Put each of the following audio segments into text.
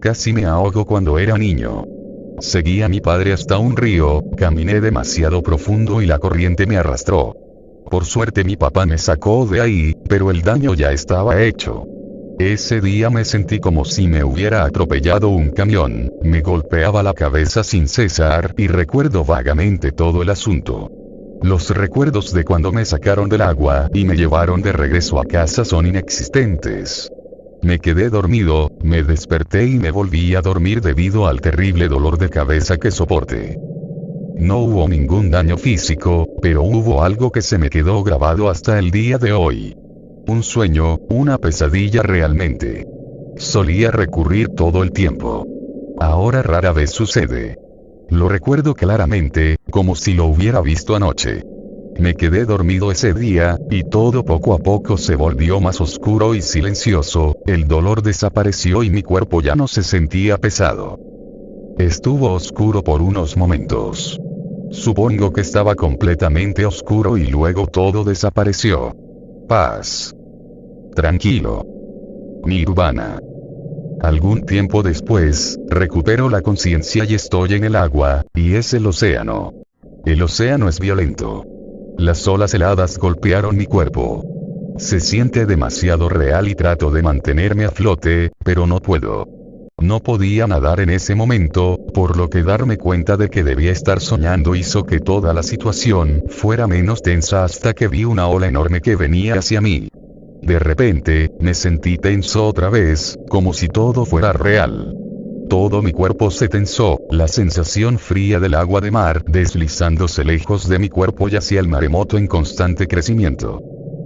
Casi me ahogo cuando era niño. Seguí a mi padre hasta un río, caminé demasiado profundo y la corriente me arrastró. Por suerte mi papá me sacó de ahí, pero el daño ya estaba hecho. Ese día me sentí como si me hubiera atropellado un camión, me golpeaba la cabeza sin cesar y recuerdo vagamente todo el asunto. Los recuerdos de cuando me sacaron del agua y me llevaron de regreso a casa son inexistentes. Me quedé dormido, me desperté y me volví a dormir debido al terrible dolor de cabeza que soporté. No hubo ningún daño físico, pero hubo algo que se me quedó grabado hasta el día de hoy. Un sueño, una pesadilla realmente. Solía recurrir todo el tiempo. Ahora rara vez sucede. Lo recuerdo claramente, como si lo hubiera visto anoche. Me quedé dormido ese día, y todo poco a poco se volvió más oscuro y silencioso, el dolor desapareció y mi cuerpo ya no se sentía pesado. Estuvo oscuro por unos momentos. Supongo que estaba completamente oscuro y luego todo desapareció. Paz. Tranquilo. Nirvana. Algún tiempo después, recupero la conciencia y estoy en el agua, y es el océano. El océano es violento. Las olas heladas golpearon mi cuerpo. Se siente demasiado real y trato de mantenerme a flote, pero no puedo. No podía nadar en ese momento, por lo que darme cuenta de que debía estar soñando hizo que toda la situación fuera menos tensa hasta que vi una ola enorme que venía hacia mí. De repente, me sentí tenso otra vez, como si todo fuera real. Todo mi cuerpo se tensó, la sensación fría del agua de mar deslizándose lejos de mi cuerpo y hacia el maremoto en constante crecimiento.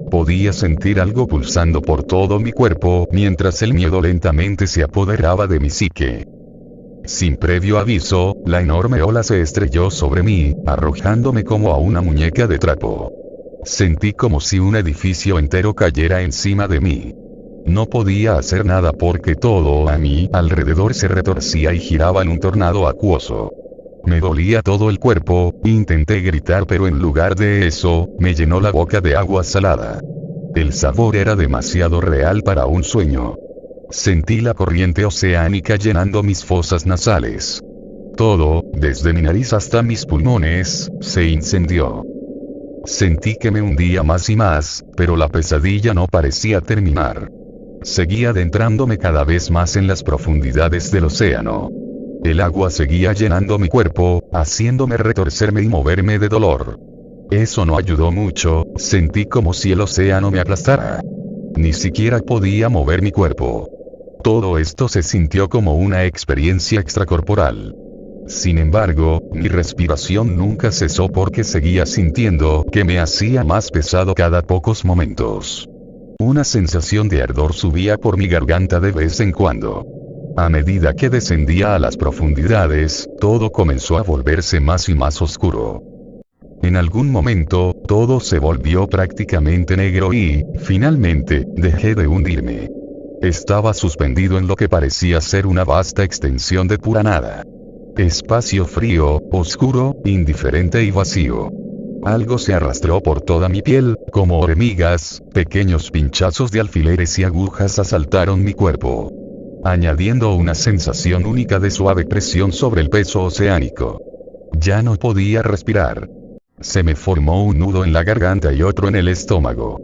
Podía sentir algo pulsando por todo mi cuerpo mientras el miedo lentamente se apoderaba de mi psique. Sin previo aviso, la enorme ola se estrelló sobre mí, arrojándome como a una muñeca de trapo. Sentí como si un edificio entero cayera encima de mí. No podía hacer nada porque todo a mi alrededor se retorcía y giraba en un tornado acuoso. Me dolía todo el cuerpo, intenté gritar pero en lugar de eso, me llenó la boca de agua salada. El sabor era demasiado real para un sueño. Sentí la corriente oceánica llenando mis fosas nasales. Todo, desde mi nariz hasta mis pulmones, se incendió. Sentí que me hundía más y más, pero la pesadilla no parecía terminar. Seguía adentrándome cada vez más en las profundidades del océano. El agua seguía llenando mi cuerpo, haciéndome retorcerme y moverme de dolor. Eso no ayudó mucho, sentí como si el océano me aplastara. Ni siquiera podía mover mi cuerpo. Todo esto se sintió como una experiencia extracorporal. Sin embargo, mi respiración nunca cesó porque seguía sintiendo que me hacía más pesado cada pocos momentos. Una sensación de ardor subía por mi garganta de vez en cuando. A medida que descendía a las profundidades, todo comenzó a volverse más y más oscuro. En algún momento, todo se volvió prácticamente negro y, finalmente, dejé de hundirme. Estaba suspendido en lo que parecía ser una vasta extensión de pura nada. Espacio frío, oscuro, indiferente y vacío. Algo se arrastró por toda mi piel, como hormigas, pequeños pinchazos de alfileres y agujas asaltaron mi cuerpo, añadiendo una sensación única de suave presión sobre el peso oceánico. Ya no podía respirar. Se me formó un nudo en la garganta y otro en el estómago.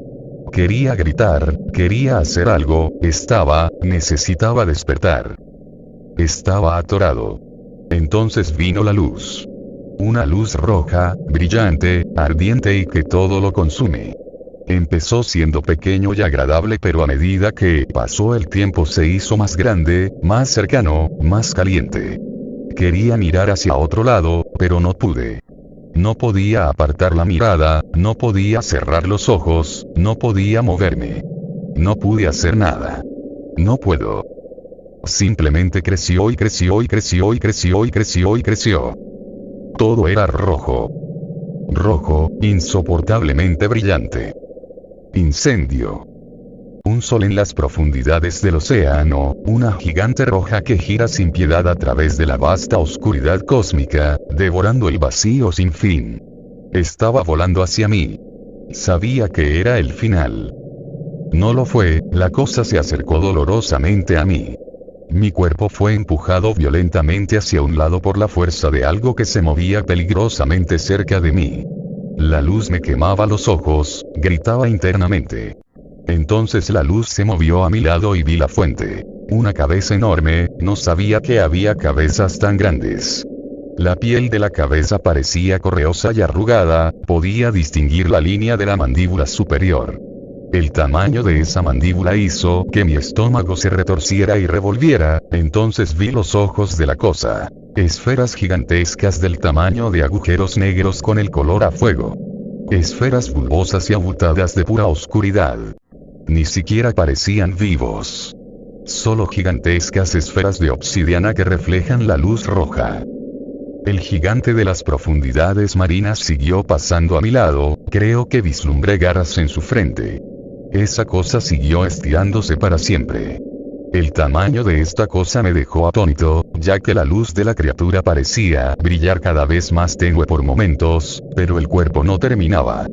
Quería gritar, quería hacer algo, necesitaba despertar. Estaba atorado. Entonces vino la luz. Una luz roja, brillante, ardiente y que todo lo consume. Empezó siendo pequeño y agradable pero a medida que pasó el tiempo se hizo más grande, más cercano, más caliente. Quería mirar hacia otro lado, pero no pude. No podía apartar la mirada, no podía cerrar los ojos, no podía moverme. No pude hacer nada. No puedo. Simplemente creció y creció y creció y creció y creció y creció. Todo era rojo. Rojo, insoportablemente brillante. Incendio. Un sol en las profundidades del océano, una gigante roja que gira sin piedad a través de la vasta oscuridad cósmica, devorando el vacío sin fin. Estaba volando hacia mí. Sabía que era el final. No lo fue, la cosa se acercó dolorosamente a mí. Mi cuerpo fue empujado violentamente hacia un lado por la fuerza de algo que se movía peligrosamente cerca de mí. La luz me quemaba los ojos, gritaba internamente. Entonces la luz se movió a mi lado y vi la fuente. Una cabeza enorme, no sabía que había cabezas tan grandes. La piel de la cabeza parecía correosa y arrugada, podía distinguir la línea de la mandíbula superior. El tamaño de esa mandíbula hizo que mi estómago se retorciera y revolviera, entonces vi los ojos de la cosa. Esferas gigantescas del tamaño de agujeros negros con el color a fuego. Esferas bulbosas y abultadas de pura oscuridad. Ni siquiera parecían vivos. Solo gigantescas esferas de obsidiana que reflejan la luz roja. El gigante de las profundidades marinas siguió pasando a mi lado, creo que vislumbré garras en su frente. Esa cosa siguió estirándose para siempre. El tamaño de esta cosa me dejó atónito, ya que la luz de la criatura parecía brillar cada vez más tenue por momentos, pero el cuerpo no terminaba.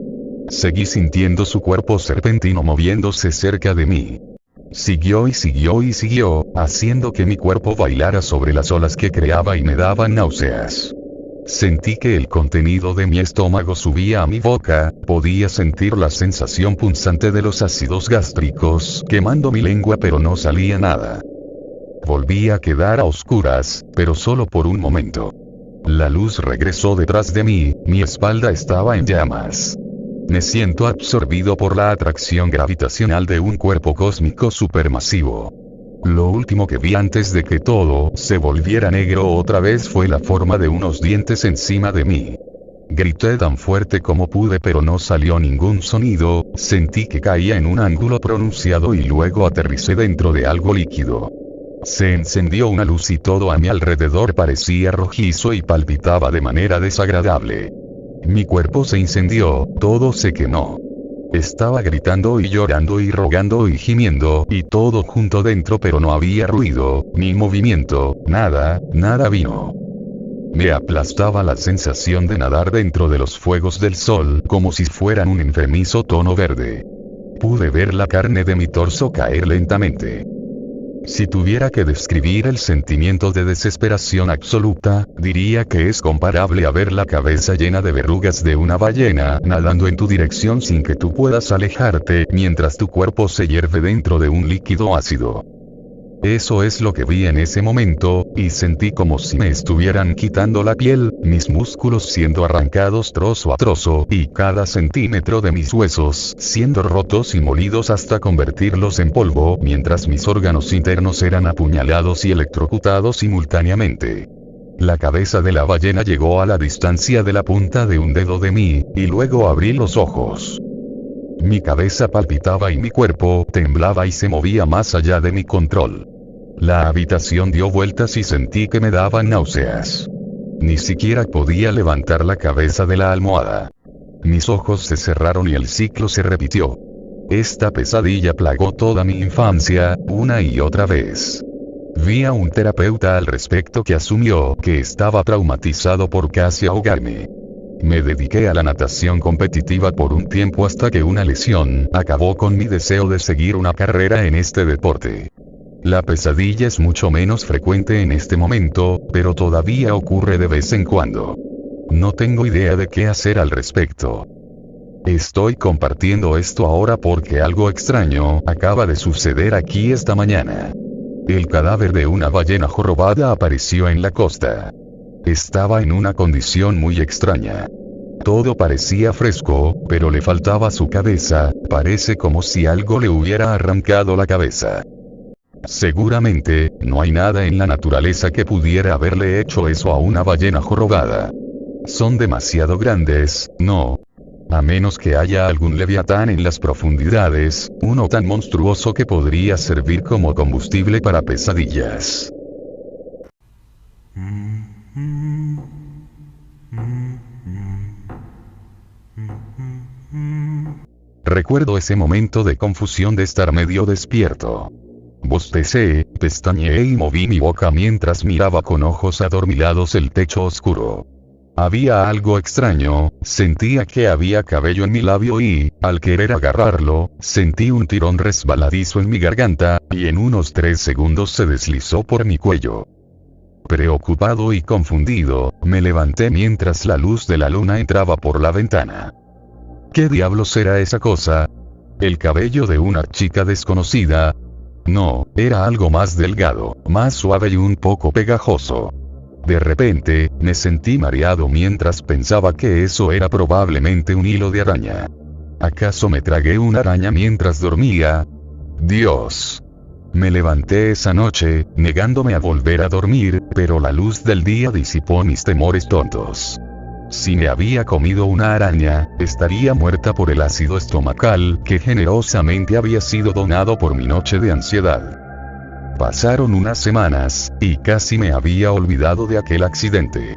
Seguí sintiendo su cuerpo serpentino moviéndose cerca de mí. Siguió y siguió y siguió, haciendo que mi cuerpo bailara sobre las olas que creaba y me daban náuseas. Sentí que el contenido de mi estómago subía a mi boca, podía sentir la sensación punzante de los ácidos gástricos quemando mi lengua pero no salía nada. Volví a quedar a oscuras, pero solo por un momento. La luz regresó detrás de mí, mi espalda estaba en llamas. Me siento absorbido por la atracción gravitacional de un cuerpo cósmico supermasivo. Lo último que vi antes de que todo se volviera negro otra vez fue la forma de unos dientes encima de mí. Grité tan fuerte como pude pero no salió ningún sonido, sentí que caía en un ángulo pronunciado y luego aterricé dentro de algo líquido. Se encendió una luz y todo a mi alrededor parecía rojizo y palpitaba de manera desagradable. Mi cuerpo se incendió, todo se quemó. Estaba gritando y llorando y rogando y gimiendo, y todo junto dentro pero no había ruido, ni movimiento, nada vino. Me aplastaba la sensación de nadar dentro de los fuegos del sol, como si fueran un enfermizo tono verde. Pude ver la carne de mi torso caer lentamente. Si tuviera que describir el sentimiento de desesperación absoluta, diría que es comparable a ver la cabeza llena de verrugas de una ballena nadando en tu dirección sin que tú puedas alejarte mientras tu cuerpo se hierve dentro de un líquido ácido. Eso es lo que vi en ese momento, y sentí como si me estuvieran quitando la piel, mis músculos siendo arrancados trozo a trozo, y cada centímetro de mis huesos siendo rotos y molidos hasta convertirlos en polvo, mientras mis órganos internos eran apuñalados y electrocutados simultáneamente. La cabeza de la ballena llegó a la distancia de la punta de un dedo de mí, y luego abrí los ojos. Mi cabeza palpitaba y mi cuerpo temblaba y se movía más allá de mi control. La habitación dio vueltas y sentí que me daban náuseas. Ni siquiera podía levantar la cabeza de la almohada. Mis ojos se cerraron y el ciclo se repitió. Esta pesadilla plagó toda mi infancia, una y otra vez. Vi a un terapeuta al respecto que asumió que estaba traumatizado por casi ahogarme. Me dediqué a la natación competitiva por un tiempo hasta que una lesión acabó con mi deseo de seguir una carrera en este deporte. La pesadilla es mucho menos frecuente en este momento, pero todavía ocurre de vez en cuando. No tengo idea de qué hacer al respecto. Estoy compartiendo esto ahora porque algo extraño acaba de suceder aquí esta mañana. El cadáver de una ballena jorobada apareció en la costa. Estaba en una condición muy extraña. Todo parecía fresco, pero le faltaba su cabeza, parece como si algo le hubiera arrancado la cabeza. Seguramente, no hay nada en la naturaleza que pudiera haberle hecho eso a una ballena jorobada. Son demasiado grandes, ¿no? A menos que haya algún leviatán en las profundidades, uno tan monstruoso que podría servir como combustible para pesadillas. Recuerdo ese momento de confusión de estar medio despierto. Bostecé, pestañeé y moví mi boca mientras miraba con ojos adormilados el techo oscuro. Había algo extraño, sentía que había cabello en mi labio y, al querer agarrarlo, sentí un tirón resbaladizo en mi garganta, y en unos 3 segundos se deslizó por mi cuello. Preocupado y confundido, me levanté mientras la luz de la luna entraba por la ventana. ¿Qué diablos era esa cosa? ¿El cabello de una chica desconocida? No, era algo más delgado, más suave y un poco pegajoso. De repente, me sentí mareado mientras pensaba que eso era probablemente un hilo de araña. ¿Acaso me tragué una araña mientras dormía? Dios. Me levanté esa noche, negándome a volver a dormir, pero la luz del día disipó mis temores tontos. Si me había comido una araña, estaría muerta por el ácido estomacal que generosamente había sido donado por mi noche de ansiedad. Pasaron unas semanas, y casi me había olvidado de aquel accidente.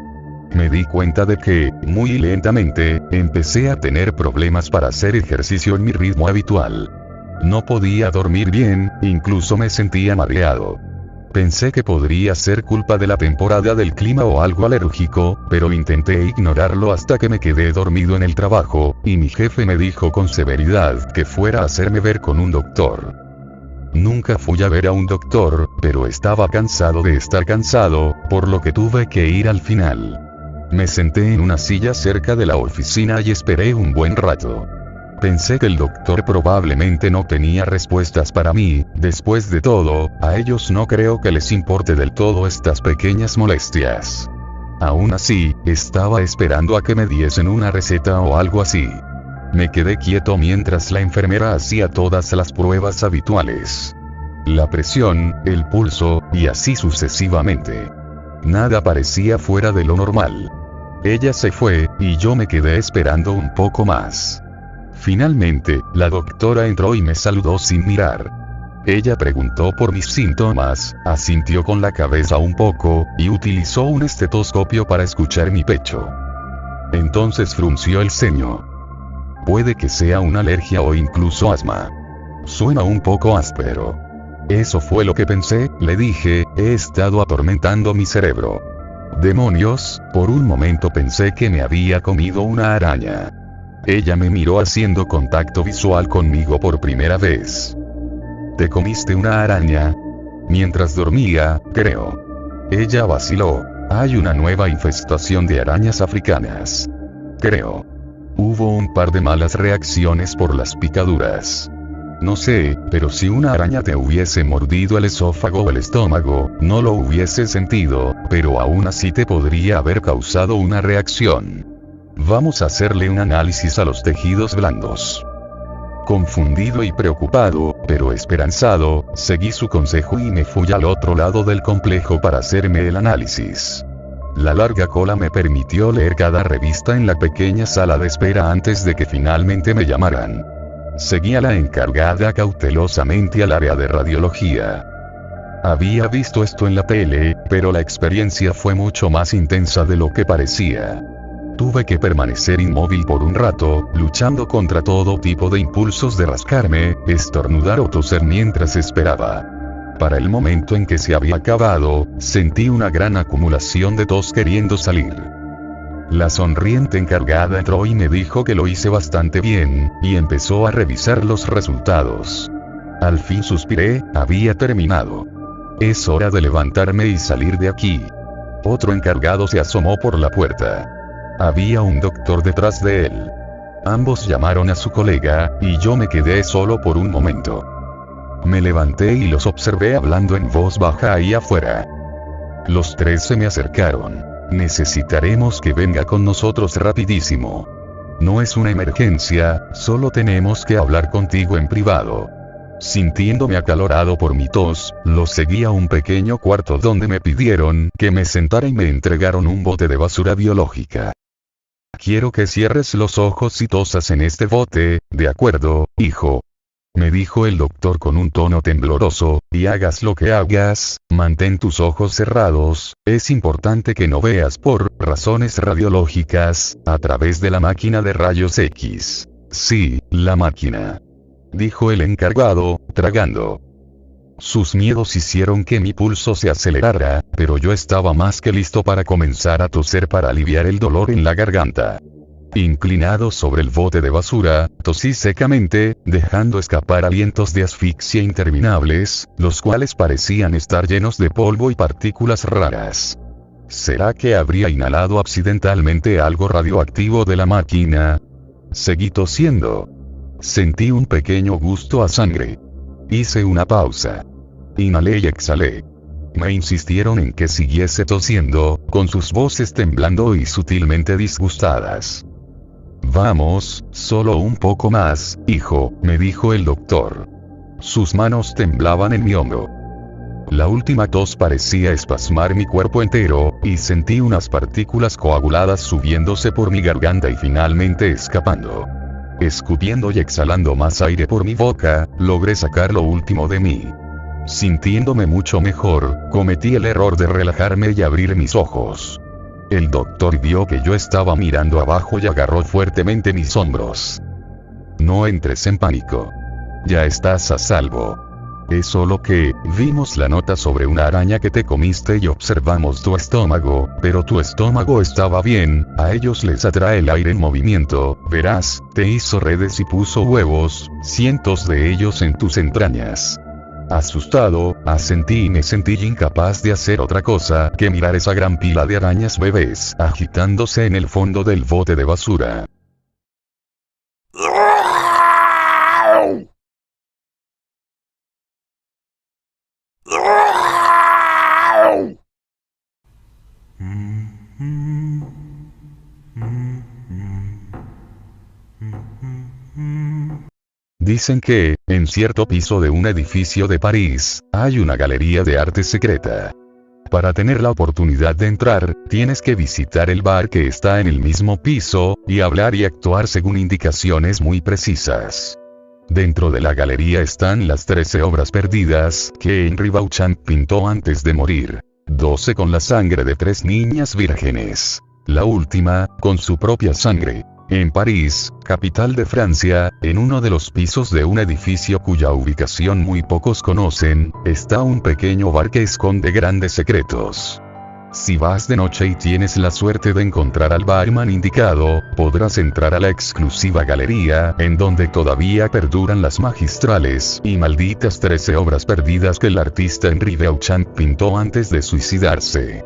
Me di cuenta de que, muy lentamente, empecé a tener problemas para hacer ejercicio en mi ritmo habitual. No podía dormir bien, incluso me sentía mareado. Pensé que podría ser culpa de la temporada del clima o algo alérgico, pero intenté ignorarlo hasta que me quedé dormido en el trabajo, y mi jefe me dijo con severidad que fuera a hacerme ver con un doctor. Nunca fui a ver a un doctor, pero estaba cansado de estar cansado, por lo que tuve que ir al final. Me senté en una silla cerca de la oficina y esperé un buen rato. Pensé que el doctor probablemente no tenía respuestas para mí, después de todo, a ellos no creo que les importe del todo estas pequeñas molestias. Aún así, estaba esperando a que me diesen una receta o algo así. Me quedé quieto mientras la enfermera hacía todas las pruebas habituales. La presión, el pulso, y así sucesivamente. Nada parecía fuera de lo normal. Ella se fue, y yo me quedé esperando un poco más. Finalmente, la doctora entró y me saludó sin mirar. Ella preguntó por mis síntomas, asintió con la cabeza un poco, y utilizó un estetoscopio para escuchar mi pecho. Entonces frunció el ceño. Puede que sea una alergia o incluso asma. Suena un poco áspero. Eso fue lo que pensé, le dije, he estado atormentando mi cerebro. Demonios, por un momento pensé que me había comido una araña. Ella me miró haciendo contacto visual conmigo por primera vez. ¿Te comiste una araña? Mientras dormía, creo. Ella vaciló. Hay una nueva infestación de arañas africanas. Creo. Hubo un par de malas reacciones por las picaduras. No sé, pero si una araña te hubiese mordido el esófago o el estómago, no lo hubiese sentido, pero aún así te podría haber causado una reacción. Vamos a hacerle un análisis a los tejidos blandos. Confundido y preocupado, pero esperanzado, seguí su consejo y me fui al otro lado del complejo para hacerme el análisis. La larga cola me permitió leer cada revista en la pequeña sala de espera antes de que finalmente me llamaran. Seguí a la encargada cautelosamente al área de radiología. Había visto esto en la tele, pero la experiencia fue mucho más intensa de lo que parecía. Tuve que permanecer inmóvil por un rato, luchando contra todo tipo de impulsos de rascarme, estornudar o toser mientras esperaba. Para el momento en que se había acabado, sentí una gran acumulación de tos queriendo salir. La sonriente encargada entró y me dijo que lo hice bastante bien, y empezó a revisar los resultados. Al fin suspiré, había terminado. Es hora de levantarme y salir de aquí. Otro encargado se asomó por la puerta. Había un doctor detrás de él. Ambos llamaron a su colega, y yo me quedé solo por un momento. Me levanté y los observé hablando en voz baja ahí afuera. Los tres se me acercaron. Necesitaremos que venga con nosotros rapidísimo. No es una emergencia, solo tenemos que hablar contigo en privado. Sintiéndome acalorado por mi tos, los seguí a un pequeño cuarto donde me pidieron que me sentara y me entregaron un bote de basura biológica. Quiero que cierres los ojos y tosas en este bote, ¿de acuerdo, hijo? Me dijo el doctor con un tono tembloroso, y hagas lo que hagas, mantén tus ojos cerrados, es importante que no veas por razones radiológicas, a través de la máquina de rayos X. Sí, la máquina. Dijo el encargado, tragando. Sus miedos hicieron que mi pulso se acelerara, pero yo estaba más que listo para comenzar a toser para aliviar el dolor en la garganta. Inclinado sobre el bote de basura, tosí secamente, dejando escapar alientos de asfixia interminables, los cuales parecían estar llenos de polvo y partículas raras. ¿Será que habría inhalado accidentalmente algo radioactivo de la máquina? Seguí tosiendo. Sentí un pequeño gusto a sangre. Hice una pausa. Inhalé y exhalé. Me insistieron en que siguiese tosiendo, con sus voces temblando y sutilmente disgustadas. Vamos, solo un poco más, hijo, me dijo el doctor. Sus manos temblaban en mi hombro. La última tos parecía espasmar mi cuerpo entero, y sentí unas partículas coaguladas subiéndose por mi garganta y finalmente escapando. Escupiendo y exhalando más aire por mi boca, logré sacar lo último de mí. Sintiéndome mucho mejor, cometí el error de relajarme y abrir mis ojos. El doctor vio que yo estaba mirando abajo y agarró fuertemente mis hombros. No entres en pánico. Ya estás a salvo. Es solo que, vimos la nota sobre una araña que te comiste y observamos tu estómago, pero tu estómago estaba bien, a ellos les atrae el aire en movimiento, verás, te hizo redes y puso huevos, cientos de ellos en tus entrañas. Asustado, asentí y me sentí incapaz de hacer otra cosa que mirar esa gran pila de arañas bebés agitándose en el fondo del bote de basura. Dicen que, en cierto piso de un edificio de París, hay una galería de arte secreta. Para tener la oportunidad de entrar, tienes que visitar el bar que está en el mismo piso, y hablar y actuar según indicaciones muy precisas. Dentro de la galería están las 13 obras perdidas que Henri Beauchamp pintó antes de morir. 12 con la sangre de 3 niñas vírgenes. La última, con su propia sangre. En París, capital de Francia, en uno de los pisos de un edificio cuya ubicación muy pocos conocen, está un pequeño bar que esconde grandes secretos. Si vas de noche y tienes la suerte de encontrar al barman indicado, podrás entrar a la exclusiva galería, en donde todavía perduran las magistrales y malditas 13 obras perdidas que el artista Henri Beauchamp pintó antes de suicidarse.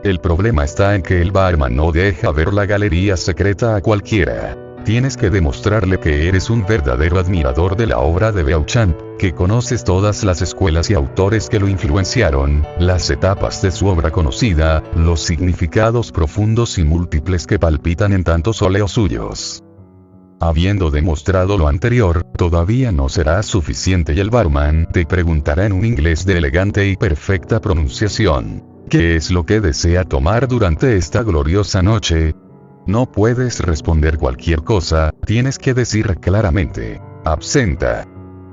El problema está en que el barman no deja ver la galería secreta a cualquiera. Tienes que demostrarle que eres un verdadero admirador de la obra de Beauchamp, que conoces todas las escuelas y autores que lo influenciaron, las etapas de su obra conocida, los significados profundos y múltiples que palpitan en tantos óleos suyos. Habiendo demostrado lo anterior, todavía no será suficiente y el barman te preguntará en un inglés de elegante y perfecta pronunciación: ¿qué es lo que desea tomar durante esta gloriosa noche? No puedes responder cualquier cosa, tienes que decir claramente: absenta.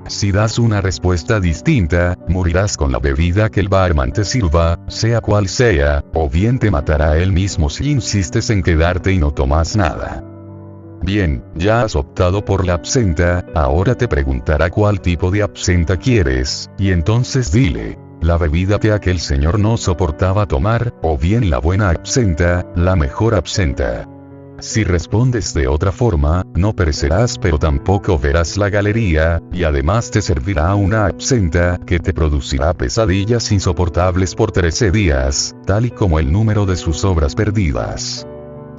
Si das una respuesta distinta, morirás con la bebida que el barman te sirva, sea cual sea, o bien te matará él mismo si insistes en quedarte y no tomas nada. Bien, ya has optado por la absenta, ahora te preguntará cuál tipo de absenta quieres, y entonces dile: la bebida que aquel señor no soportaba tomar, o bien la buena absenta, la mejor absenta. Si respondes de otra forma, no perecerás pero tampoco verás la galería, y además te servirá una absenta que te producirá pesadillas insoportables por 13 días, tal y como el número de sus obras perdidas.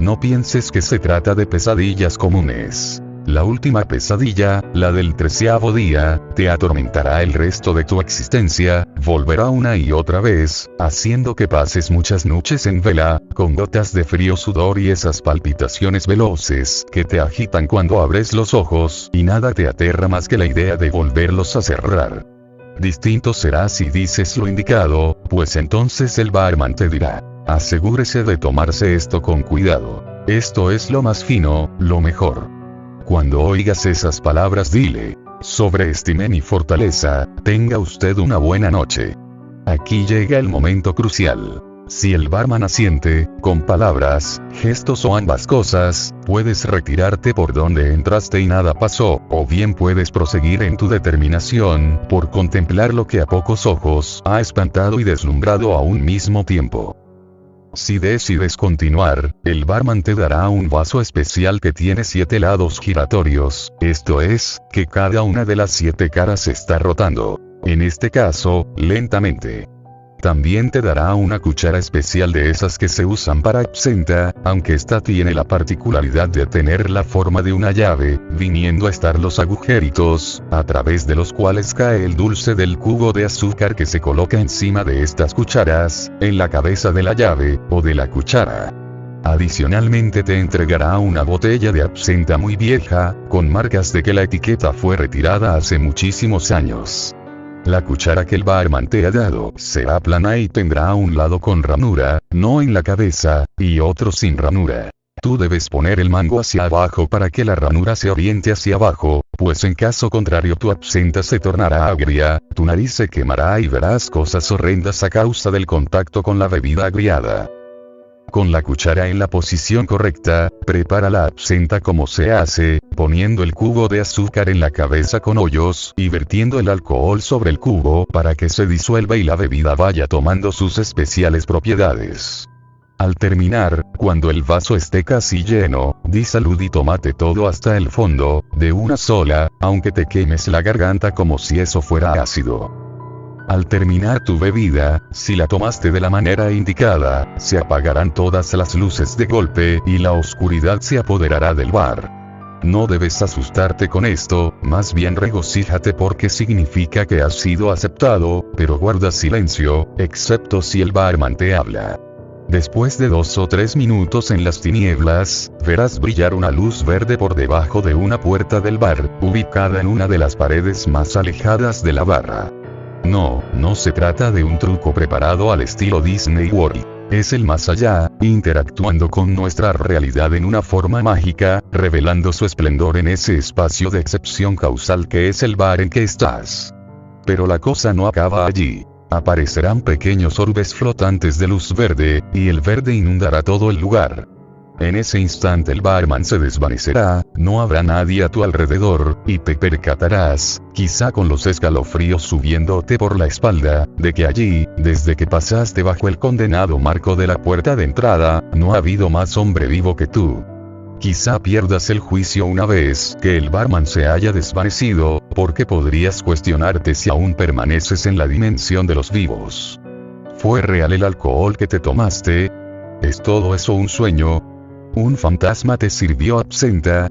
No pienses que se trata de pesadillas comunes. La última pesadilla, la del 13º día, te atormentará el resto de tu existencia, volverá una y otra vez, haciendo que pases muchas noches en vela, con gotas de frío sudor y esas palpitaciones veloces que te agitan cuando abres los ojos, y nada te aterra más que la idea de volverlos a cerrar. Distinto será si dices lo indicado, pues entonces el barman te dirá: asegúrese de tomarse esto con cuidado. Esto es lo más fino, lo mejor. Cuando oigas esas palabras dile: sobreestimé mi fortaleza, tenga usted una buena noche. Aquí llega el momento crucial. Si el barman asiente, con palabras, gestos o ambas cosas, puedes retirarte por donde entraste y nada pasó, o bien puedes proseguir en tu determinación, por contemplar lo que a pocos ojos ha espantado y deslumbrado a un mismo tiempo. Si decides continuar, el barman te dará un vaso especial que tiene 7 lados giratorios, esto es, que cada una de las 7 caras está rotando. En este caso, lentamente. También te dará una cuchara especial de esas que se usan para absenta, aunque esta tiene la particularidad de tener la forma de una llave, viniendo a estar los agujeritos, a través de los cuales cae el dulce del cubo de azúcar que se coloca encima de estas cucharas, en la cabeza de la llave, o de la cuchara. Adicionalmente te entregará una botella de absenta muy vieja, con marcas de que la etiqueta fue retirada hace muchísimos años. La cuchara que el barman te ha dado será plana y tendrá un lado con ranura, no en la cabeza, y otro sin ranura. Tú debes poner el mango hacia abajo para que la ranura se oriente hacia abajo, pues en caso contrario tu absenta se tornará agria, tu nariz se quemará y verás cosas horrendas a causa del contacto con la bebida agriada. Con la cuchara en la posición correcta, prepara la absenta como se hace, poniendo el cubo de azúcar en la cabeza con hoyos y vertiendo el alcohol sobre el cubo para que se disuelva y la bebida vaya tomando sus especiales propiedades. Al terminar, cuando el vaso esté casi lleno, di salud y tómate todo hasta el fondo, de una sola, aunque te quemes la garganta como si eso fuera ácido. Al terminar tu bebida, si la tomaste de la manera indicada, se apagarán todas las luces de golpe y la oscuridad se apoderará del bar. No debes asustarte con esto, más bien regocíjate porque significa que has sido aceptado, pero guarda silencio, excepto si el barman te habla. Después de 2 o 3 minutos en las tinieblas, verás brillar una luz verde por debajo de una puerta del bar, ubicada en una de las paredes más alejadas de la barra. No se trata de un truco preparado al estilo Disney World. Es el más allá, interactuando con nuestra realidad en una forma mágica, revelando su esplendor en ese espacio de excepción causal que es el bar en que estás. Pero la cosa no acaba allí. Aparecerán pequeños orbes flotantes de luz verde, y el verde inundará todo el lugar. En ese instante el barman se desvanecerá, no habrá nadie a tu alrededor, y te percatarás, quizá con los escalofríos subiéndote por la espalda, de que allí, desde que pasaste bajo el condenado marco de la puerta de entrada, no ha habido más hombre vivo que tú. Quizá pierdas el juicio una vez que el barman se haya desvanecido, porque podrías cuestionarte si aún permaneces en la dimensión de los vivos. ¿Fue real el alcohol que te tomaste? ¿Es todo eso un sueño? ¿Un fantasma te sirvió absenta?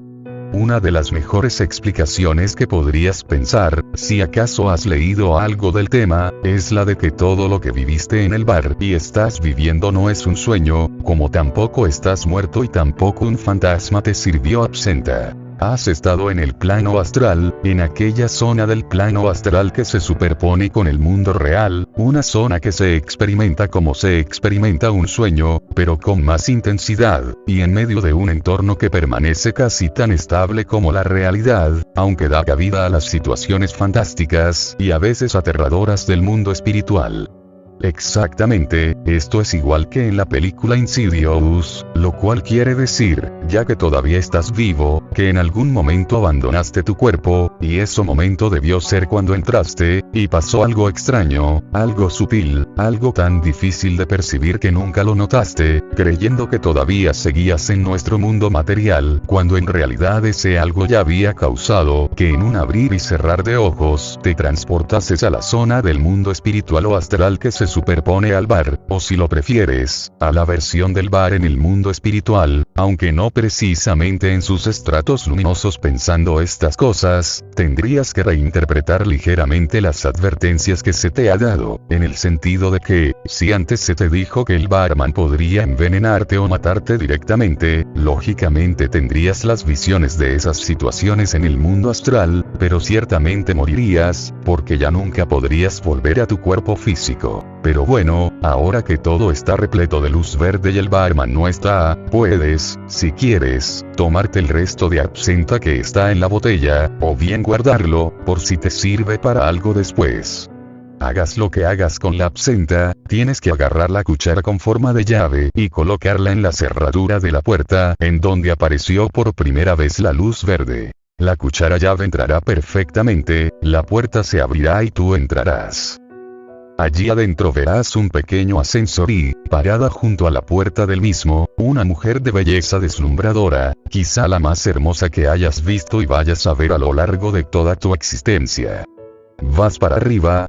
Una de las mejores explicaciones que podrías pensar, si acaso has leído algo del tema, es la de que todo lo que viviste en el bar y estás viviendo no es un sueño, como tampoco estás muerto y tampoco un fantasma te sirvió absenta. Has estado en el plano astral, en aquella zona del plano astral que se superpone con el mundo real, una zona que se experimenta como se experimenta un sueño, pero con más intensidad, y en medio de un entorno que permanece casi tan estable como la realidad, aunque da cabida a las situaciones fantásticas, y a veces aterradoras del mundo espiritual. Exactamente, esto es igual que en la película Insidious, lo cual quiere decir, ya que todavía estás vivo, que en algún momento abandonaste tu cuerpo, y ese momento debió ser cuando entraste, y pasó algo extraño, algo sutil, algo tan difícil de percibir que nunca lo notaste, creyendo que todavía seguías en nuestro mundo material, cuando en realidad ese algo ya había causado que en un abrir y cerrar de ojos te transportases a la zona del mundo espiritual o astral que se superpone al bar, o si lo prefieres, a la versión del bar en el mundo espiritual, aunque no precisamente en sus estratos luminosos. Pensando estas cosas, tendrías que reinterpretar ligeramente las advertencias que se te ha dado, en el sentido de que, si antes se te dijo que el barman podría envenenarte o matarte directamente, lógicamente tendrías las visiones de esas situaciones en el mundo astral, pero ciertamente morirías, porque ya nunca podrías volver a tu cuerpo físico. Pero bueno, ahora que todo está repleto de luz verde y el barman no está, puedes, si quieres, tomarte el resto de absenta que está en la botella, o bien guardarlo, por si te sirve para algo después. Hagas lo que hagas con la absenta, tienes que agarrar la cuchara con forma de llave y colocarla en la cerradura de la puerta, en donde apareció por primera vez la luz verde. La cuchara llave entrará perfectamente, la puerta se abrirá y tú entrarás. Allí adentro verás un pequeño ascensor y, parada junto a la puerta del mismo, una mujer de belleza deslumbradora, quizá la más hermosa que hayas visto y vayas a ver a lo largo de toda tu existencia. ¿Vas para arriba?,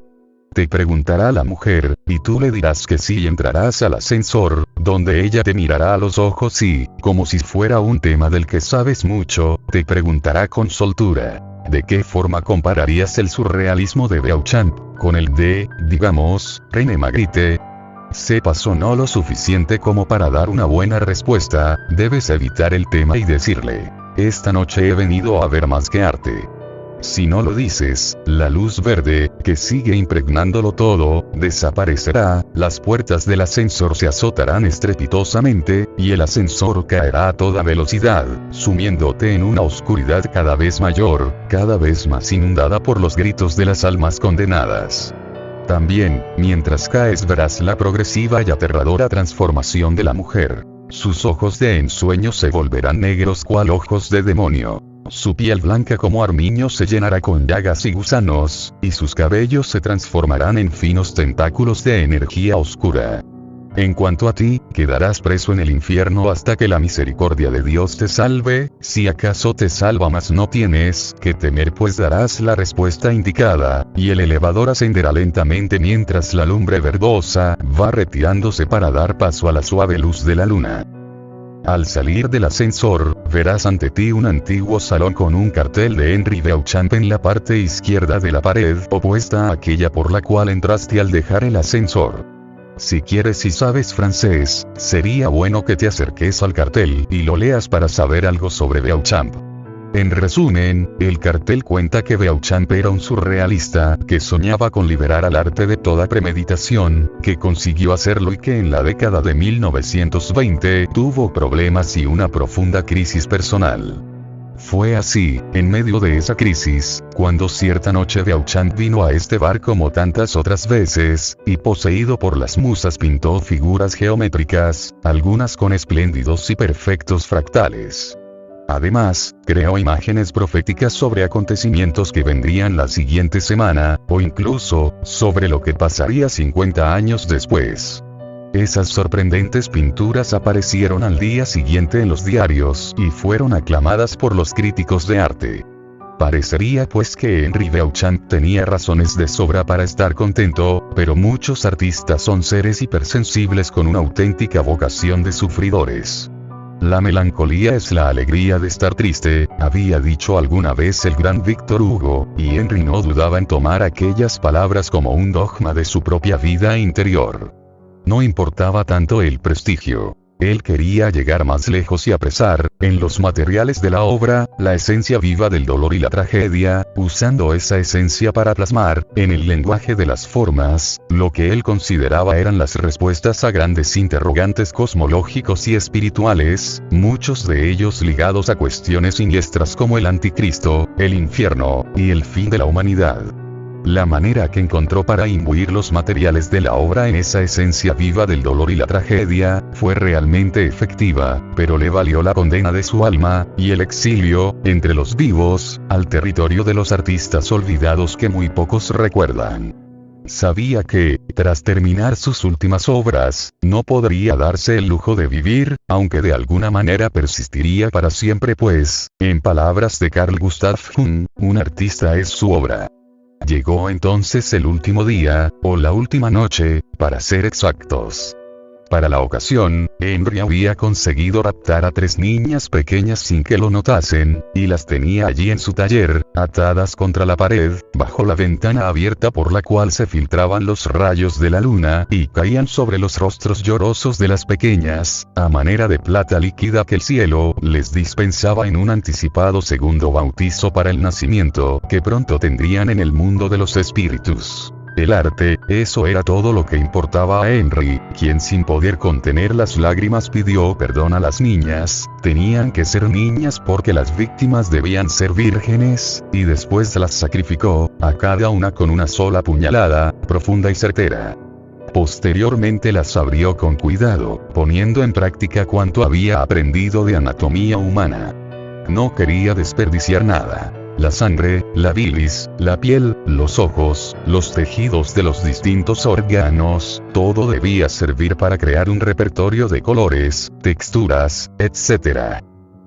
te preguntará la mujer, y tú le dirás que sí y entrarás al ascensor, donde ella te mirará a los ojos y, como si fuera un tema del que sabes mucho, te preguntará con soltura: ¿de qué forma compararías el surrealismo de Beauchamp con el de, digamos, René Magritte? Sepas o no lo suficiente como para dar una buena respuesta, debes evitar el tema y decirle: esta noche he venido a ver más que arte. Si no lo dices, la luz verde, que sigue impregnándolo todo, desaparecerá, las puertas del ascensor se azotarán estrepitosamente, y el ascensor caerá a toda velocidad, sumiéndote en una oscuridad cada vez mayor, cada vez más inundada por los gritos de las almas condenadas. También, mientras caes verás la progresiva y aterradora transformación de la mujer. Sus ojos de ensueño se volverán negros cual ojos de demonio. Su piel blanca como armiño se llenará con llagas y gusanos, y sus cabellos se transformarán en finos tentáculos de energía oscura. En cuanto a ti, quedarás preso en el infierno hasta que la misericordia de Dios te salve, si acaso te salva, mas no tienes que temer, pues darás la respuesta indicada, y el elevador ascenderá lentamente mientras la lumbre verdosa va retirándose para dar paso a la suave luz de la luna. Al salir del ascensor, verás ante ti un antiguo salón con un cartel de Henri Beauchamp en la parte izquierda de la pared opuesta a aquella por la cual entraste al dejar el ascensor. Si quieres y sabes francés, sería bueno que te acerques al cartel y lo leas para saber algo sobre Beauchamp. En resumen, el cartel cuenta que Beauchamp era un surrealista, que soñaba con liberar al arte de toda premeditación, que consiguió hacerlo y que en la década de 1920 tuvo problemas y una profunda crisis personal. Fue así, en medio de esa crisis, cuando cierta noche Beauchamp vino a este bar como tantas otras veces, y poseído por las musas pintó figuras geométricas, algunas con espléndidos y perfectos fractales. Además, creó imágenes proféticas sobre acontecimientos que vendrían la siguiente semana, o incluso, sobre lo que pasaría 50 años después. Esas sorprendentes pinturas aparecieron al día siguiente en los diarios y fueron aclamadas por los críticos de arte. Parecería pues que Henri Beauchamp tenía razones de sobra para estar contento, pero muchos artistas son seres hipersensibles con una auténtica vocación de sufridores. La melancolía es la alegría de estar triste, había dicho alguna vez el gran Víctor Hugo, y Henri no dudaba en tomar aquellas palabras como un dogma de su propia vida interior. No importaba tanto el prestigio. Él quería llegar más lejos y apresar, en los materiales de la obra, la esencia viva del dolor y la tragedia, usando esa esencia para plasmar, en el lenguaje de las formas, lo que él consideraba eran las respuestas a grandes interrogantes cosmológicos y espirituales, muchos de ellos ligados a cuestiones siniestras como el anticristo, el infierno, y el fin de la humanidad. La manera que encontró para imbuir los materiales de la obra en esa esencia viva del dolor y la tragedia, fue realmente efectiva, pero le valió la condena de su alma, y el exilio, entre los vivos, al territorio de los artistas olvidados que muy pocos recuerdan. Sabía que, tras terminar sus últimas obras, no podría darse el lujo de vivir, aunque de alguna manera persistiría para siempre pues, en palabras de Carl Gustav Jung, un artista es su obra. Llegó entonces el último día, o la última noche, para ser exactos. Para la ocasión, Henri había conseguido raptar a 3 niñas pequeñas sin que lo notasen, y las tenía allí en su taller, atadas contra la pared, bajo la ventana abierta por la cual se filtraban los rayos de la luna y caían sobre los rostros llorosos de las pequeñas, a manera de plata líquida que el cielo les dispensaba en un anticipado segundo bautizo para el nacimiento que pronto tendrían en el mundo de los espíritus. el arte, eso era todo lo que importaba a Henry, quien sin poder contener las lágrimas pidió perdón a las niñas. Tenían que ser niñas porque las víctimas debían ser vírgenes, y después las sacrificó, a cada una con una sola puñalada, profunda y certera. Posteriormente las abrió con cuidado, poniendo en práctica cuanto había aprendido de anatomía humana. No quería desperdiciar nada. La sangre, la bilis, la piel, los ojos, los tejidos de los distintos órganos, todo debía servir para crear un repertorio de colores, texturas, etc.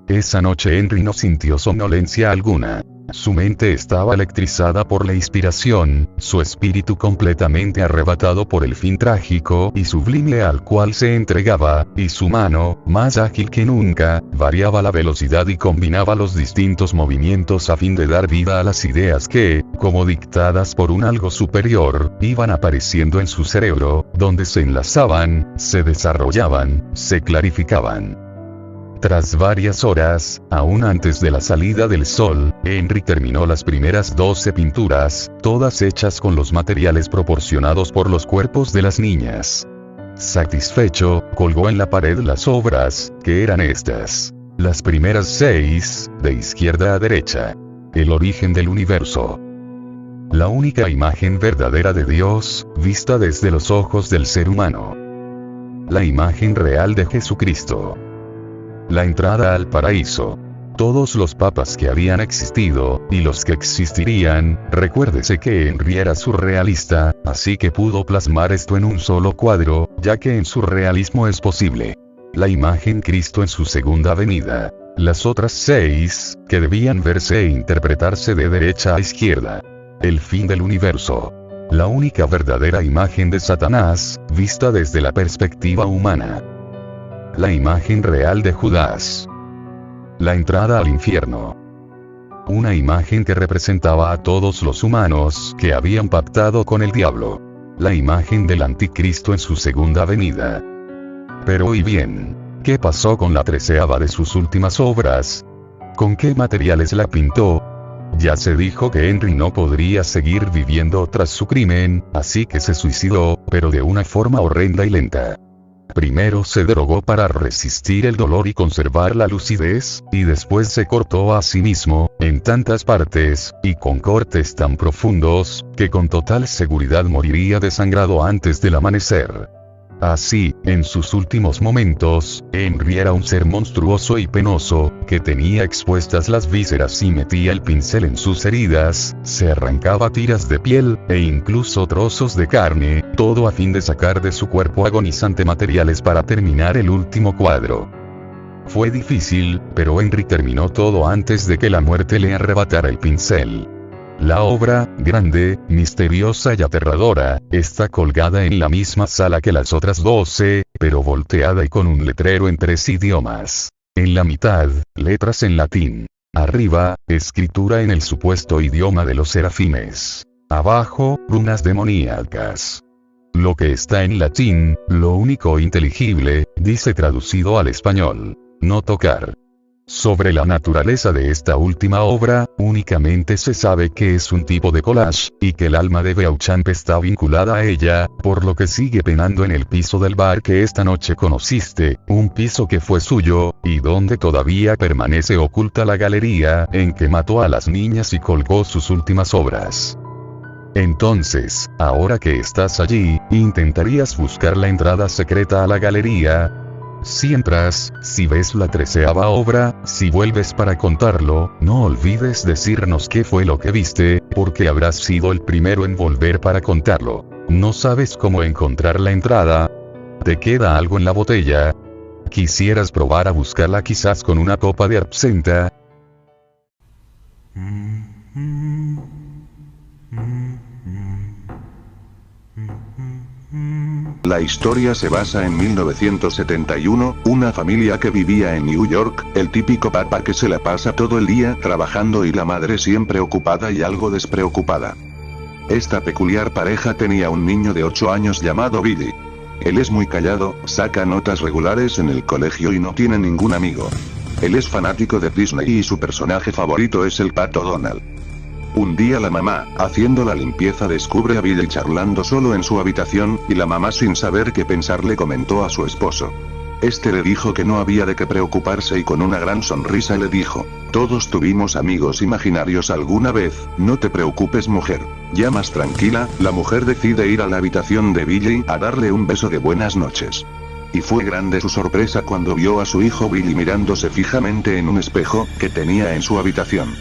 Esa noche Henry no sintió somnolencia alguna. Su mente estaba electrizada por la inspiración, su espíritu completamente arrebatado por el fin trágico y sublime al cual se entregaba, y su mano, más ágil que nunca, variaba la velocidad y combinaba los distintos movimientos a fin de dar vida a las ideas que, como dictadas por un algo superior, iban apareciendo en su cerebro, donde se enlazaban, se desarrollaban, se clarificaban. Tras varias horas, aún antes de la salida del sol, Henry terminó las primeras 12 pinturas, todas hechas con los materiales proporcionados por los cuerpos de las niñas. Satisfecho, colgó en la pared las obras, que eran estas. Las primeras 6, de izquierda a derecha. El origen del universo. La única imagen verdadera de Dios, vista desde los ojos del ser humano. La imagen real de Jesucristo. La entrada al paraíso. Todos los papas que habían existido, y los que existirían, recuérdese que Henry era surrealista, así que pudo plasmar esto en un solo cuadro, ya que en surrealismo es posible. La imagen Cristo en su segunda venida. Las otras 6, que debían verse e interpretarse de derecha a izquierda. El fin del universo. La única verdadera imagen de Satanás, vista desde la perspectiva humana. La imagen real de Judas. La entrada al infierno. Una imagen que representaba a todos los humanos que habían pactado con el diablo. La imagen del anticristo en su segunda venida. Pero y bien, ¿qué pasó con la 13ª de sus últimas obras? ¿Con qué materiales la pintó? Ya se dijo que Henry no podría seguir viviendo tras su crimen, así que se suicidó, pero de una forma horrenda y lenta. Primero se drogó para resistir el dolor y conservar la lucidez, y después se cortó a sí mismo, en tantas partes, y con cortes tan profundos, que con total seguridad moriría desangrado antes del amanecer. Así, en sus últimos momentos, Henry era un ser monstruoso y penoso, que tenía expuestas las vísceras y metía el pincel en sus heridas, se arrancaba tiras de piel, e incluso trozos de carne, todo a fin de sacar de su cuerpo agonizante materiales para terminar el último cuadro. Fue difícil, pero Henry terminó todo antes de que la muerte le arrebatara el pincel. La obra, grande, misteriosa y aterradora, está colgada en la misma sala que las otras 12, pero volteada y con un letrero en 3 idiomas. En la mitad, letras en latín. Arriba, escritura en el supuesto idioma de los serafines. Abajo, runas demoníacas. Lo que está en latín, lo único inteligible, dice traducido al español. No tocar. Sobre la naturaleza de esta última obra, únicamente se sabe que es un tipo de collage, y que el alma de Beauchamp está vinculada a ella, por lo que sigue penando en el piso del bar que esta noche conociste, un piso que fue suyo, y donde todavía permanece oculta la galería en que mató a las niñas y colgó sus últimas obras. Entonces, ahora que estás allí, ¿intentarías buscar la entrada secreta a la galería? Si entras, si ves la 13ª obra, si vuelves para contarlo, no olvides decirnos qué fue lo que viste, porque habrás sido el primero en volver para contarlo. ¿No sabes cómo encontrar la entrada? ¿Te queda algo en la botella? ¿Quisieras probar a buscarla quizás con una copa de absenta? La historia se basa en 1971, una familia que vivía en New York, el típico papá que se la pasa todo el día trabajando y la madre siempre ocupada y algo despreocupada. Esta peculiar pareja tenía un niño de 8 años llamado Billy. Él es muy callado, saca notas regulares en el colegio y no tiene ningún amigo. Él es fanático de Disney y su personaje favorito es el pato Donald. Un día la mamá, haciendo la limpieza, descubre a Billy charlando solo en su habitación, y la mamá, sin saber qué pensar, le comentó a su esposo. Este le dijo que no había de qué preocuparse y con una gran sonrisa le dijo: todos tuvimos amigos imaginarios alguna vez, no te preocupes mujer. Ya más tranquila, la mujer decide ir a la habitación de Billy a darle un beso de buenas noches. Y fue grande su sorpresa cuando vio a su hijo Billy mirándose fijamente en un espejo que tenía en su habitación.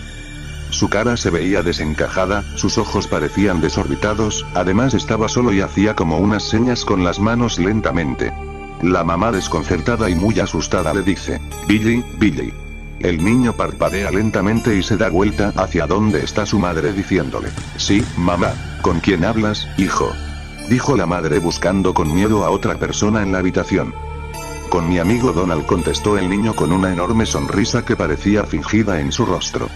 Su cara se veía desencajada, sus ojos parecían desorbitados, además estaba solo y hacía como unas señas con las manos lentamente. La mamá, desconcertada y muy asustada, le dice: Billy, Billy. El niño parpadea lentamente y se da vuelta hacia donde está su madre diciéndole: sí, mamá. ¿Con quién hablas, hijo? Dijo la madre buscando con miedo a otra persona en la habitación. Con mi amigo Donald, contestó el niño con una enorme sonrisa que parecía fingida en su rostro.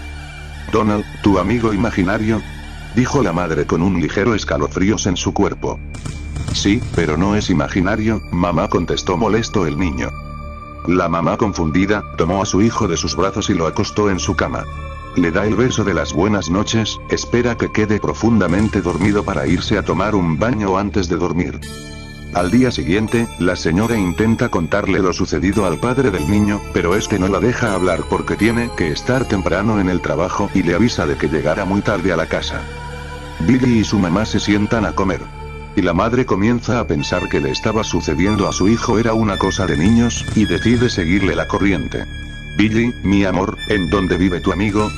Donald, ¿tu amigo imaginario? Dijo la madre con un ligero escalofríos en su cuerpo. Sí, pero no es imaginario, mamá, contestó molesto el niño. La mamá, confundida, tomó a su hijo de sus brazos y lo acostó en su cama. Le da el beso de las buenas noches, espera que quede profundamente dormido para irse a tomar un baño antes de dormir. Al día siguiente, la señora intenta contarle lo sucedido al padre del niño, pero este no la deja hablar porque tiene que estar temprano en el trabajo y le avisa de que llegará muy tarde a la casa. Billy y su mamá se sientan a comer. Y la madre comienza a pensar que le estaba sucediendo a su hijo era una cosa de niños, y decide seguirle la corriente. Billy, mi amor, ¿en dónde vive tu amigo?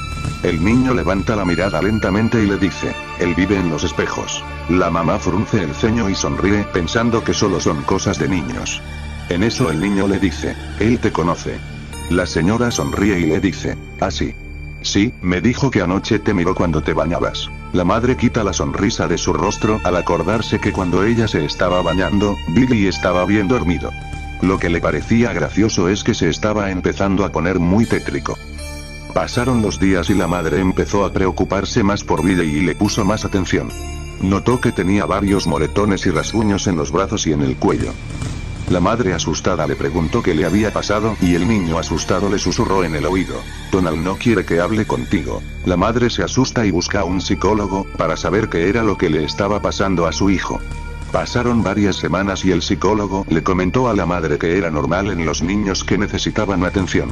El niño levanta la mirada lentamente y le dice: él vive en los espejos. La mamá frunce el ceño y sonríe pensando que solo son cosas de niños. En eso el niño le dice: él te conoce. La señora sonríe y le dice: ¿ah sí? Sí, me dijo que anoche te miró cuando te bañabas. La madre quita la sonrisa de su rostro al acordarse que cuando ella se estaba bañando, Billy estaba bien dormido. Lo que le parecía gracioso es que se estaba empezando a poner muy tétrico. Pasaron los días y la madre empezó a preocuparse más por Billy y le puso más atención. Notó que tenía varios moretones y rasguños en los brazos y en el cuello. La madre asustada le preguntó qué le había pasado y el niño asustado le susurró en el oído: Donald no quiere que hable contigo. La madre se asusta y busca a un psicólogo para saber qué era lo que le estaba pasando a su hijo. Pasaron varias semanas y el psicólogo le comentó a la madre que era normal en los niños que necesitaban atención.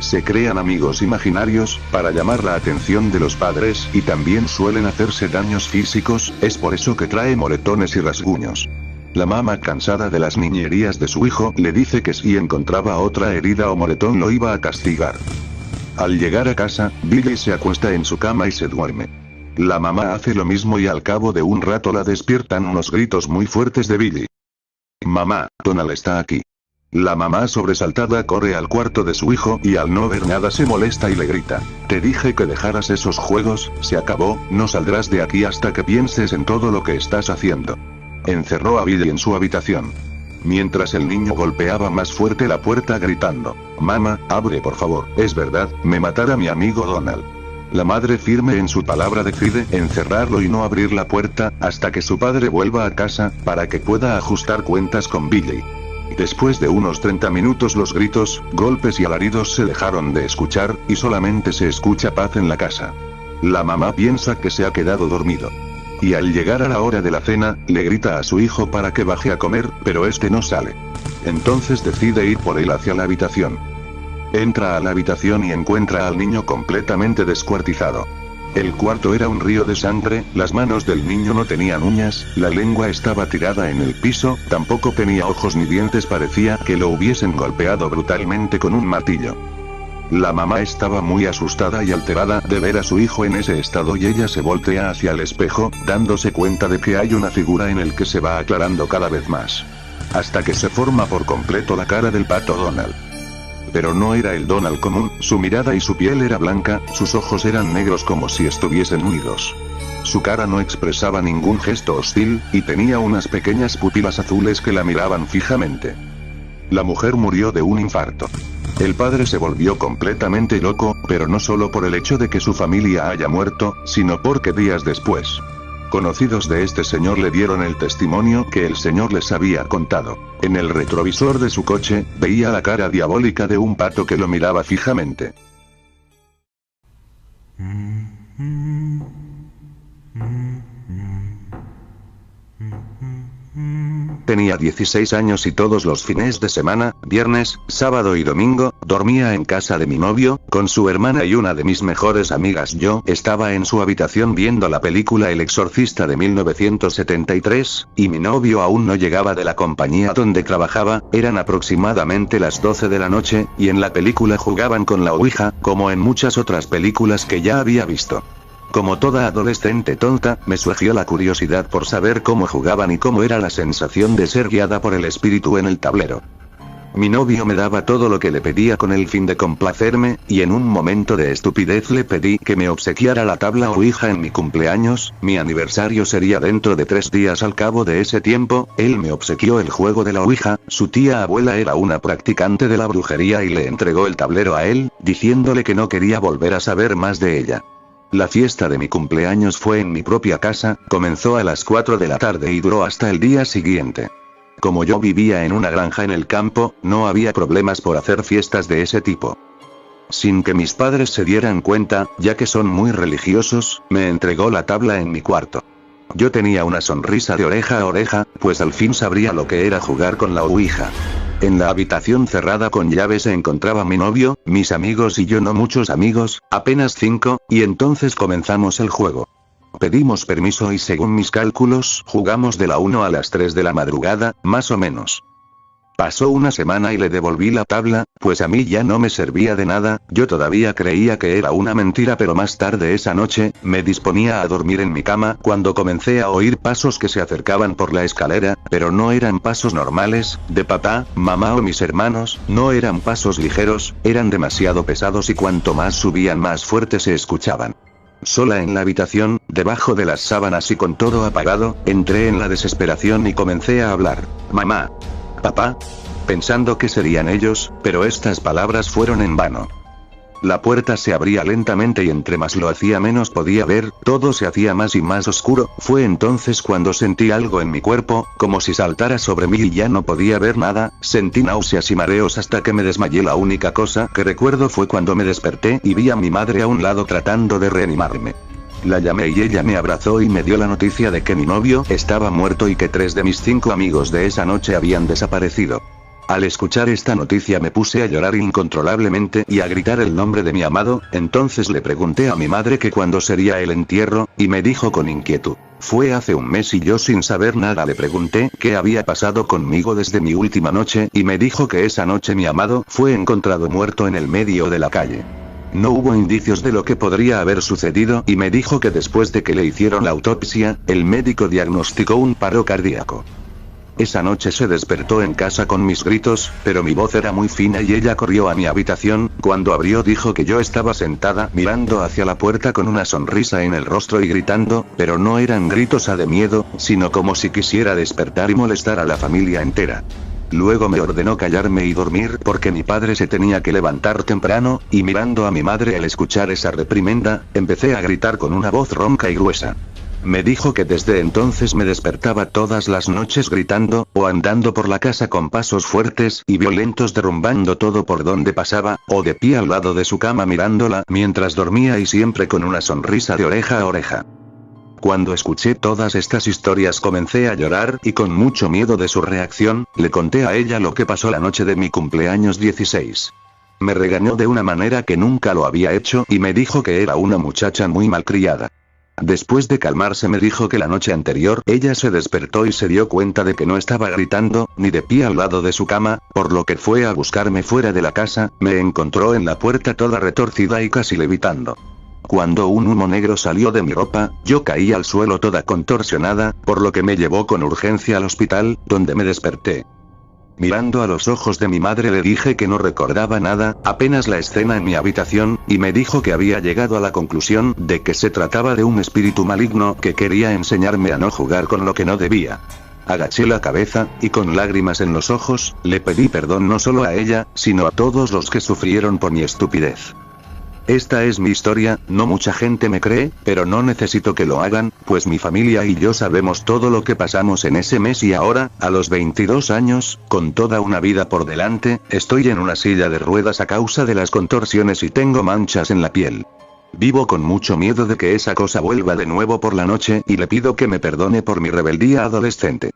Se crean amigos imaginarios para llamar la atención de los padres y también suelen hacerse daños físicos, es por eso que trae moretones y rasguños. La mamá, cansada de las niñerías de su hijo, le dice que si encontraba otra herida o moretón lo iba a castigar. Al llegar a casa, Billy se acuesta en su cama y se duerme. La mamá hace lo mismo y al cabo de un rato la despiertan unos gritos muy fuertes de Billy. Mamá, Donald está aquí. La mamá, sobresaltada, corre al cuarto de su hijo y al no ver nada se molesta y le grita: te dije que dejaras esos juegos, se acabó, no saldrás de aquí hasta que pienses en todo lo que estás haciendo. Encerró a Billy en su habitación. Mientras el niño golpeaba más fuerte la puerta gritando: mamá, abre por favor, es verdad, me matará mi amigo Donald. La madre, firme en su palabra, decide encerrarlo y no abrir la puerta hasta que su padre vuelva a casa para que pueda ajustar cuentas con Billy. Después de unos 30 minutos los gritos, golpes y alaridos se dejaron de escuchar, y solamente se escucha paz en la casa. La mamá piensa que se ha quedado dormido. Y al llegar a la hora de la cena, le grita a su hijo para que baje a comer, pero este no sale. Entonces decide ir por él hacia la habitación. Entra a la habitación y encuentra al niño completamente descuartizado. El cuarto era un río de sangre, las manos del niño no tenían uñas, la lengua estaba tirada en el piso, tampoco tenía ojos ni dientes, parecía que lo hubiesen golpeado brutalmente con un martillo. La mamá estaba muy asustada y alterada de ver a su hijo en ese estado y ella se voltea hacia el espejo, dándose cuenta de que hay una figura en el que se va aclarando cada vez más. Hasta que se forma por completo la cara del pato Donald. Pero no era el Donald común, su mirada y su piel era blanca, sus ojos eran negros como si estuviesen unidos. Su cara no expresaba ningún gesto hostil, y tenía unas pequeñas pupilas azules que la miraban fijamente. La mujer murió de un infarto. El padre se volvió completamente loco, pero no solo por el hecho de que su familia haya muerto, sino porque días después, conocidos de este señor le dieron el testimonio que el señor les había contado. En el retrovisor de su coche, veía la cara diabólica de un pato que lo miraba fijamente. Tenía 16 años y todos los fines de semana, viernes, sábado y domingo, dormía en casa de mi novio, con su hermana y una de mis mejores amigas. Yo estaba en su habitación viendo la película El Exorcista de 1973, y mi novio aún no llegaba de la compañía donde trabajaba. Eran aproximadamente las 12 de la noche, y en la película jugaban con la ouija, como en muchas otras películas que ya había visto. Como toda adolescente tonta, me surgió la curiosidad por saber cómo jugaban y cómo era la sensación de ser guiada por el espíritu en el tablero. Mi novio me daba todo lo que le pedía con el fin de complacerme, y en un momento de estupidez le pedí que me obsequiara la tabla ouija en mi cumpleaños. Mi aniversario sería dentro de 3 días. Al cabo de ese tiempo, él me obsequió el juego de la ouija. Su tía abuela era una practicante de la brujería y le entregó el tablero a él, diciéndole que no quería volver a saber más de ella. La fiesta de mi cumpleaños fue en mi propia casa, comenzó a las 4 de la tarde y duró hasta el día siguiente. Como yo vivía en una granja en el campo, no había problemas por hacer fiestas de ese tipo. Sin que mis padres se dieran cuenta, ya que son muy religiosos, me entregó la tabla en mi cuarto. Yo tenía una sonrisa de oreja a oreja, pues al fin sabría lo que era jugar con la ouija. En la habitación cerrada con llave se encontraba mi novio, mis amigos y yo, no muchos amigos, apenas 5, y entonces comenzamos el juego. Pedimos permiso y según mis cálculos, jugamos de la 1 a las 3 de la madrugada, más o menos. Pasó una semana y le devolví la tabla, pues a mí ya no me servía de nada. Yo todavía creía que era una mentira, pero más tarde esa noche, me disponía a dormir en mi cama, cuando comencé a oír pasos que se acercaban por la escalera, pero no eran pasos normales, de papá, mamá o mis hermanos, no eran pasos ligeros, eran demasiado pesados y cuanto más subían más fuertes se escuchaban. Sola en la habitación, debajo de las sábanas y con todo apagado, entré en la desesperación y comencé a hablar. Mamá. Papá. Pensando que serían ellos, pero estas palabras fueron en vano. La puerta se abría lentamente y entre más lo hacía menos podía ver, todo se hacía más y más oscuro. Fue entonces cuando sentí algo en mi cuerpo, como si saltara sobre mí y ya no podía ver nada. Sentí náuseas y mareos hasta que me desmayé. La única cosa que recuerdo fue cuando me desperté y vi a mi madre a un lado tratando de reanimarme. La llamé y ella me abrazó y me dio la noticia de que mi novio estaba muerto y que 3 de mis 5 amigos de esa noche habían desaparecido. Al escuchar esta noticia me puse a llorar incontrolablemente y a gritar el nombre de mi amado. Entonces le pregunté a mi madre que cuándo sería el entierro, y me dijo con inquietud: fue hace un mes. Y yo sin saber nada le pregunté qué había pasado conmigo desde mi última noche, y me dijo que esa noche mi amado fue encontrado muerto en el medio de la calle. No hubo indicios de lo que podría haber sucedido, y me dijo que después de que le hicieron la autopsia, el médico diagnosticó un paro cardíaco. Esa noche se despertó en casa con mis gritos, pero mi voz era muy fina y ella corrió a mi habitación. Cuando abrió dijo que yo estaba sentada mirando hacia la puerta con una sonrisa en el rostro y gritando, pero no eran gritos de miedo, sino como si quisiera despertar y molestar a la familia entera. Luego me ordenó callarme y dormir porque mi padre se tenía que levantar temprano, y mirando a mi madre al escuchar esa reprimenda, empecé a gritar con una voz ronca y gruesa. Me dijo que desde entonces me despertaba todas las noches gritando, o andando por la casa con pasos fuertes y violentos derrumbando todo por donde pasaba, o de pie al lado de su cama mirándola mientras dormía y siempre con una sonrisa de oreja a oreja. Cuando escuché todas estas historias comencé a llorar y con mucho miedo de su reacción, le conté a ella lo que pasó la noche de mi cumpleaños 16. Me regañó de una manera que nunca lo había hecho y me dijo que era una muchacha muy malcriada. Después de calmarse me dijo que la noche anterior ella se despertó y se dio cuenta de que no estaba gritando, ni de pie al lado de su cama, por lo que fue a buscarme fuera de la casa. Me encontró en la puerta toda retorcida y casi levitando. Cuando un humo negro salió de mi ropa, yo caí al suelo toda contorsionada, por lo que me llevó con urgencia al hospital, donde me desperté. Mirando a los ojos de mi madre le dije que no recordaba nada, apenas la escena en mi habitación, y me dijo que había llegado a la conclusión de que se trataba de un espíritu maligno que quería enseñarme a no jugar con lo que no debía. Agaché la cabeza, y con lágrimas en los ojos, le pedí perdón no solo a ella, sino a todos los que sufrieron por mi estupidez. Esta es mi historia, no mucha gente me cree, pero no necesito que lo hagan, pues mi familia y yo sabemos todo lo que pasamos en ese mes y ahora, a los 22 años, con toda una vida por delante, estoy en una silla de ruedas a causa de las contorsiones y tengo manchas en la piel. Vivo con mucho miedo de que esa cosa vuelva de nuevo por la noche y le pido que me perdone por mi rebeldía adolescente.